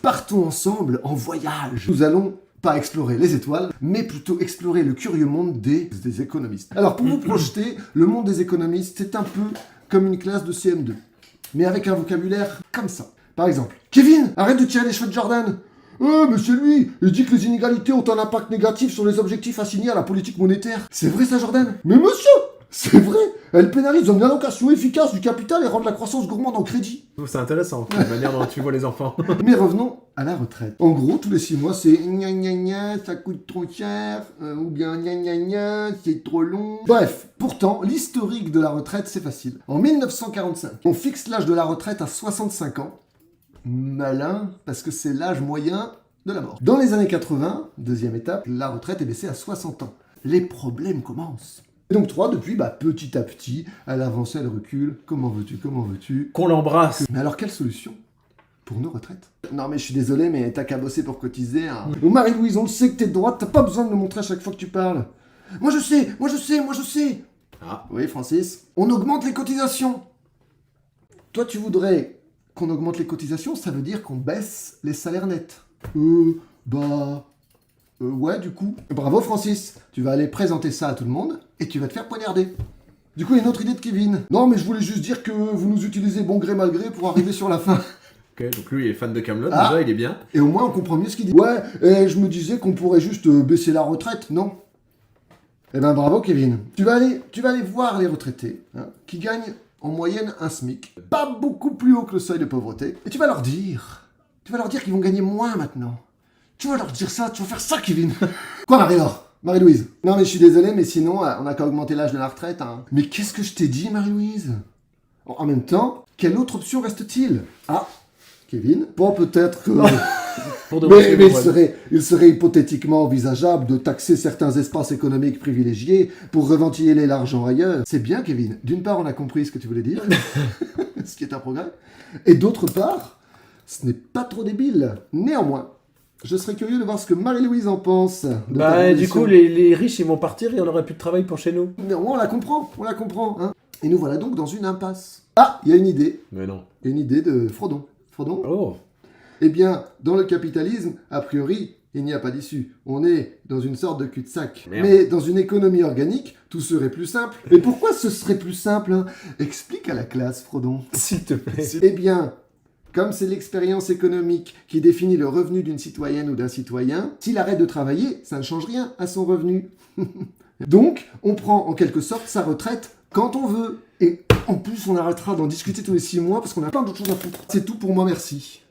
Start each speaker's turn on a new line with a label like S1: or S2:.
S1: Partons ensemble en voyage. Nous allons pas explorer les étoiles, mais plutôt explorer le curieux monde des économistes. Alors pour vous projeter, le monde des économistes, c'est un peu comme une classe de CM2, mais avec un vocabulaire comme ça. Par exemple, Kevin, arrête de tirer les cheveux de Jordan. Mais c'est lui, il dit que les inégalités ont un impact négatif sur les objectifs assignés à la politique monétaire. C'est vrai ça, Jordan? Mais monsieur, c'est vrai. Elle pénalise une allocation efficace du capital et rend la croissance gourmande en crédit.
S2: C'est intéressant, la manière dont tu vois les enfants.
S1: Mais revenons à la retraite. En gros, tous les 6 mois, c'est gna gna gna, ça coûte trop cher, ou bien gna gna gna, c'est trop long. Bref, pourtant, l'historique de la retraite, c'est facile. En 1945, on fixe l'âge de la retraite à 65 ans. Malin, parce que c'est l'âge moyen de la mort. Dans les années 80, deuxième étape, la retraite est baissée à 60 ans. Les problèmes commencent. Et donc 3, depuis, petit à petit, elle avance, elle recule. Comment veux-tu
S2: Qu'on l'embrasse.
S1: Mais alors, quelle solution pour nos retraites? Non mais je suis désolé, mais t'as qu'à bosser pour cotiser. Hein. Oh, Marie-Louise, on le sait que t'es de droite, t'as pas besoin de le montrer à chaque fois que tu parles. Moi je sais.
S2: Ah.
S1: Oui, Francis. On augmente les cotisations. Toi, tu voudrais qu'on augmente les cotisations, ça veut dire qu'on baisse les salaires nets. Ouais, du coup. Bravo, Francis. Tu vas aller présenter ça à tout le monde et tu vas te faire poignarder. Du coup, il y a une autre idée de Kevin. Non, mais je voulais juste dire que vous nous utilisez bon gré mal gré pour arriver sur la fin.
S2: Ok, donc lui il est fan de Kaamelott,
S1: Ah.
S2: déjà il est bien.
S1: Et au moins, on comprend mieux ce qu'il dit. Ouais, et je me disais qu'on pourrait juste baisser la retraite, non? Eh ben, bravo, Kevin. Tu vas aller voir les retraités, hein, qui gagnent en moyenne un SMIC. Pas beaucoup plus haut que le seuil de pauvreté. Et tu vas leur dire qu'ils vont gagner moins maintenant. Tu vas leur dire ça, tu vas faire ça, Kevin. Quoi, Marie-Laure? Marie-Louise? Non, mais je suis désolé, mais sinon, on n'a qu'à augmenter l'âge de la retraite. Hein. Mais qu'est-ce que je t'ai dit, Marie-Louise? En même temps, quelle autre option reste-t-il? Ah, Kevin? Bon, peut-être que... mais il serait hypothétiquement envisageable de taxer certains espaces économiques privilégiés pour reventiler l'argent ailleurs. C'est bien, Kevin. D'une part, on a compris ce que tu voulais dire, ce qui est un progrès. Et d'autre part, ce n'est pas trop débile. Néanmoins, je serais curieux de voir ce que Marie-Louise en pense.
S2: Du coup, les riches, ils vont partir et on n'aura plus de travail pour chez nous.
S1: Néanmoins, on la comprend. Hein. Et nous voilà donc dans une impasse. Ah, il y a une idée.
S2: Mais non.
S1: Une idée de Frodon. Frodon?
S2: Oh.
S1: Eh bien, dans le capitalisme, a priori, il n'y a pas d'issue. On est dans une sorte de cul-de-sac.
S2: Merde.
S1: Mais dans une économie organique, tout serait plus simple. Et pourquoi ce serait plus simple, hein? Explique à la classe, Frodon.
S2: S'il te plaît.
S1: Eh bien, comme c'est l'expérience économique qui définit le revenu d'une citoyenne ou d'un citoyen, s'il arrête de travailler, ça ne change rien à son revenu. Donc, on prend en quelque sorte sa retraite quand on veut. Et en plus, on arrêtera d'en discuter tous les 6 mois parce qu'on a plein d'autres choses à foutre. C'est tout pour moi, merci.